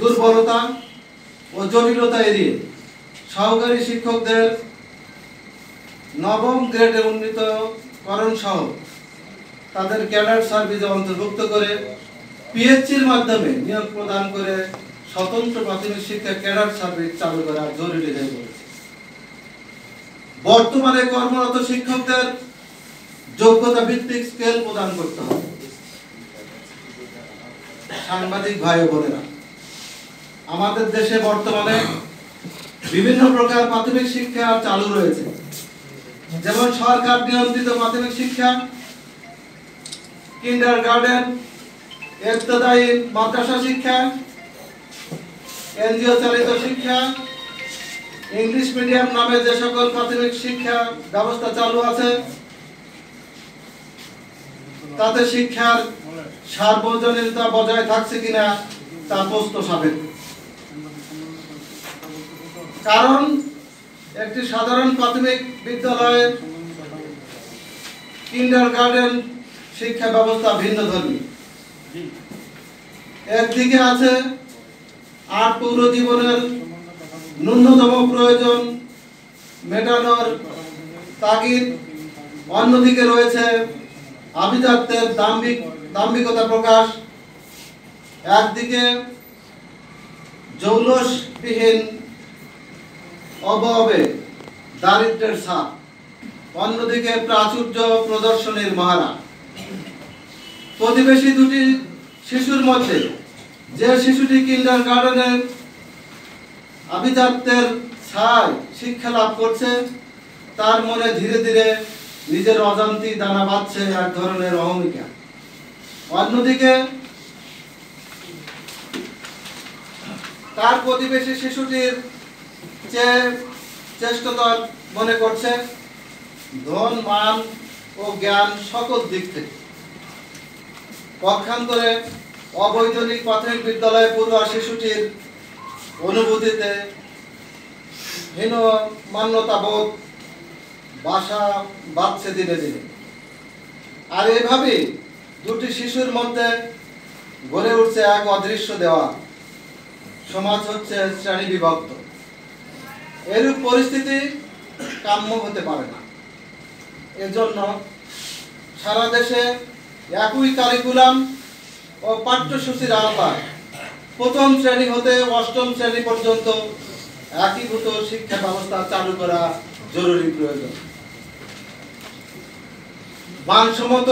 দুর্বলতা ও জটিলতা এড়িয়ে সহকারী শিক্ষকদের নবম গ্রেডে উন্নীতকরণ সহ তাদের ক্যাডার সার্ভিসে অন্তর্ভুক্ত করে পিএইচসির মাধ্যমে নিয়োগ প্রদান করে স্বতন্ত্র প্রাথমিক শিক্ষা ক্যাডার সার্ভিস চালু করা জরুরি হয়ে পড়েছে। বর্তমানে কর্মরত শিক্ষকদের যোগ্যতা ভিত্তিক স্কেল প্রদান করতে হবে। সাংবাদিক ভাই ও বোনেরা, আমাদের দেশে বর্তমানে বিভিন্ন প্রকার প্রাথমিক শিক্ষা চালু রয়েছে, যেমন সরকার নিয়ন্ত্রিত প্রাথমিক শিক্ষা, কিন্ডারগার্টেন, ইবতেদায়ী মাদ্রাসা শিক্ষা, এনজিও চালিত শিক্ষা, ইংলিশ মিডিয়াম নামে যে সকল প্রাথমিক শিক্ষা ব্যবস্থা চালু আছে তাতে শিক্ষার সার্বজনীনতা বজায় থাকছে কিনা তা প্রশ্ন সাপেক্ষ। কারণ একটি সাধারণ প্রাথমিক বিদ্যালয়ের কিন্ডারগার্টেন শিক্ষা ব্যবস্থা ভিন্ন ধর্মী। একদিকে আছে 8 পৌর জীবনের ন্যূনতম প্রয়োজন মেটানোর তাগিদ, অন্যদিকে রয়েছে আভিজাত্যের দাম্ভিকতা প্রকাশ। একদিকে জৌলসবিহীন অভাবে দারিদ্র্যের ছাপ, অন্যদিকে প্রাচুর্য প্রদর্শনীর মহারা। প্রতিবেশী দুটি শিশুর মধ্যে যে শিশুটি কিন্ডারগার্টেনে আভিজাত্যের ছায় শিক্ষা লাভ করছে তার মনে ধীরে ধীরে নিজের অজান্তেই দানা বাঁধছে এক ধরনের অহমিকা। অন্যদিকে তার প্রতিবেশী শিশুটির চেয়ে চেষ্টাতর মনে করছে ধন, মান ও জ্ঞান সকল দিক থেকে। পক্ষান্তরে অবৈতনিক প্রাথমিক বিদ্যালয়ে পড়ুয়া শিশুটির অনুভূতিতে হীনমান্যতাবোধ বাসা বাঁধছে দিনে দিনে। আর এভাবে দুটি শিশুর মধ্যে গড়ে উঠছে এক অদৃশ্য দেওয়া। সমাজ হচ্ছে শ্রেণী বিভক্ত। এরূপ পরিস্থিতি কাম্য হতে পারে না। এজন্য সারা দেশে একই কারিকুলাম ও পাঠ্যসূচির আওতায় প্রথম শ্রেণী হতে অষ্টম শ্রেণী পর্যন্ত একীভূত শিক্ষা ব্যবস্থা চালু করা জরুরি প্রয়োজন। মানসম্মত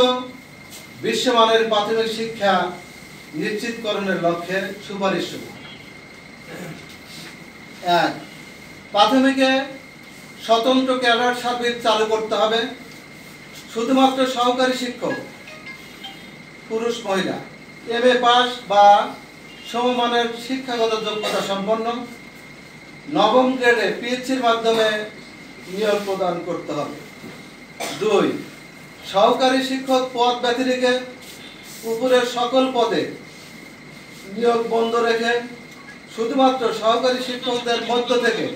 বিশ্বমানের প্রাথমিক শিক্ষা নিশ্চিতকরণের লক্ষ্যে সুপারিশ। 1. প্রাথমিকে স্বতন্ত্র ক্যাডার সার্ভিস চালু করতে হবে। শুধুমাত্র সহকারী শিক্ষক, পুরুষ মহিলা, MA পাস বা সমমানের শিক্ষাগত যোগ্যতা সম্পন্ন নবম গ্রেডে পিএইচসির মাধ্যমে নিয়োগ প্রদান করতে হবে। 2. সহকারী শিক্ষক পদ ব্যতিরেকে উপরের সকল পদে নিয়োগ বন্ধ রেখে শুধুমাত্র সহকারী শিক্ষকদের মধ্য থেকে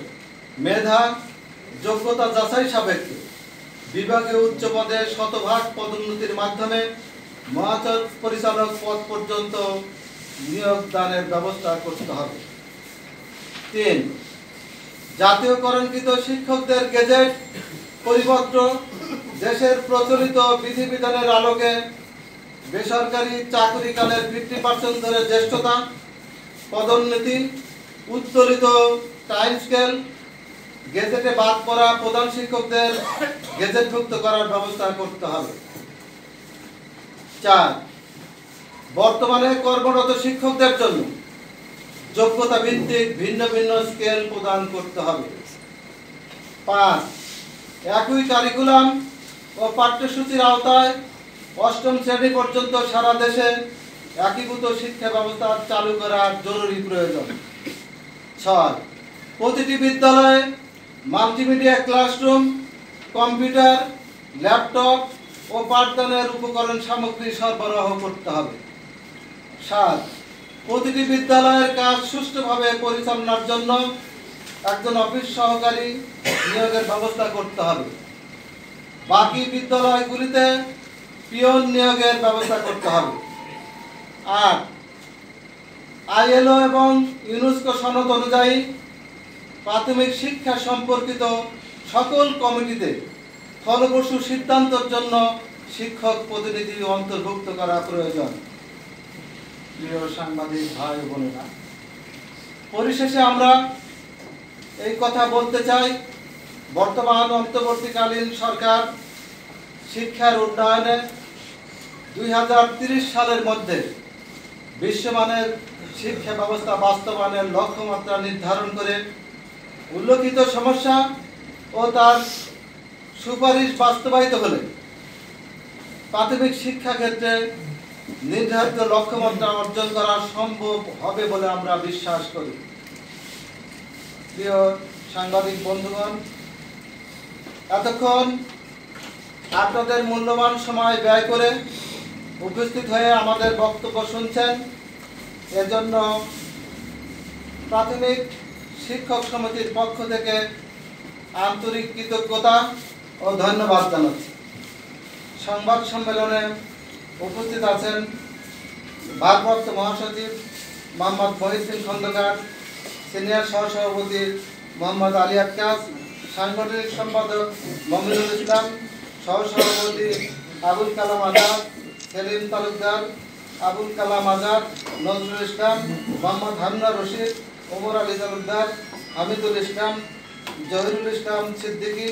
মেধা যোগ্যতা যাচাই সাপেক্ষে বিভাগীয় উচ্চ পদে শতভাগ পদোন্নতির মাধ্যমে মহাপরিচালক পদ পর্যন্ত নিয়োগ দানের ব্যবস্থা করতে হবে। 3. জাতীয়করণকৃত শিক্ষকদের গেজেট পরিপত্র দেশের প্রচলিত বিধিবিধানের আলোকে বেসরকারি চাকরিকালের 50% ধরে জ্যেষ্ঠতা, পদোন্নতি, উত্তোলিত টাইম স্কেল, গেজেটে বাদ পড়া প্রধান শিক্ষকদের গেজেটভুক্ত করার ব্যবস্থা করতে হবে। 4. বর্তমানে কর্মরত শিক্ষকদের জন্য যোগ্যতা ভিত্তিক ভিন্ন ভিন্ন স্কেল প্রদান করতে হবে। 5. একই কারিকুলাম ও পাঠ্যসূচির আওতায় অষ্টম শ্রেণী পর্যন্ত সারা দেশে একীভূত শিক্ষা ব্যবস্থা চালু করা জরুরি প্রয়োজন। 6. প্রতিটি বিদ্যালয়ে মাল্টিমিডিয়া ক্লাসরুম, কম্পিউটার, ল্যাপটপ ও পাঠদানের উপকরণ সামগ্রী সরবরাহ করতে হবে। 7. প্রতিটি বিদ্যালয়ের কাজ সুষ্ঠুভাবে পরিচালনার জন্য একজন অফিস সহকারী নিয়োগের ব্যবস্থা করতে হবে। বাকি বিদ্যালয়গুলিতে পিয়ন নিয়োগের ব্যবস্থা করতে হবে। 8. ILO এবং ইউনেস্কো সনদ অনুযায়ী প্রাথমিক শিক্ষা সম্পর্কিত সকল কমিটিতে ফলপ্রসূ সিদ্ধান্তের জন্য শিক্ষক প্রতিনিধি অন্তর্ভুক্ত করা প্রয়োজন। প্রিয় সাংবাদিক ভাই বোনেরা, পরিশেষে আমরা এই কথা বলতে চাই, বর্তমান অন্তর্বর্তীকালীন সরকার শিক্ষার উন্নয়নে 2030 সালের মধ্যে বিশ্বমানের শিক্ষা ব্যবস্থা বাস্তবায়নের লক্ষ্যমাত্রা নির্ধারণ করে উল্লেখিত সমস্যা ও তার সুপারিশ বাস্তবায়িত হলে প্রাথমিক শিক্ষা ক্ষেত্রে নির্ধারিত লক্ষ্যমাত্রা অর্জন করা সম্ভব হবে বলে আমরা বিশ্বাস করি। প্রিয় সাংবাদিক বন্ধুগণ, এতক্ষণ আপনাদের মূল্যবান সময় ব্যয় করে উপস্থিত হয়ে আমাদের বক্তব্য শুনছেন, এজন্য প্রাথমিক শিক্ষক সমিতির পক্ষ থেকে আন্তরিক কৃতজ্ঞতা ও ধন্যবাদ জানাচ্ছি। সংবাদ সম্মেলনে উপস্থিত আছেন ভারপ্রাপ্ত মহাসচিব মোহাম্মদ মহিউদ্দিন খন্দকার, সিনিয়র সহসভাপতি মোহাম্মদ আলী আক্কাস, সাংগঠনিক সম্পাদক মমিনুল ইসলাম, সহসভাপতি আবুল কালাম আজাদ, সেলিম তালুকদার, আবুল কালাম আজাদ, নজরুল ইসলাম, মোহাম্মদ হারুনা রশিদ, ওমর আলী তালুকদার, হামিদুল ইসলাম, জহিরুল ইসলাম সিদ্দিকী,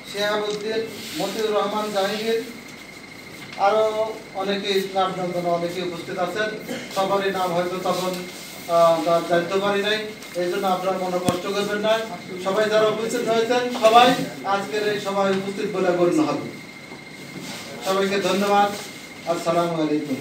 শিহাবুদ্দিন, মতিউর রহমান জাহাঙ্গীর, আরও অনেকেই অনেকেই উপস্থিত আছেন। সবারই নাম হয়তো তখন জানতে পারি নাই, এই জন্য আপনারা মনে কষ্ট করবেন না। সবাই যারা উপস্থিত হয়েছেন সবাই আজকের এই সভায় উপস্থিত বলে গণ্য হবে। সবাইকে ধন্যবাদ। আসসালামু আলাইকুম।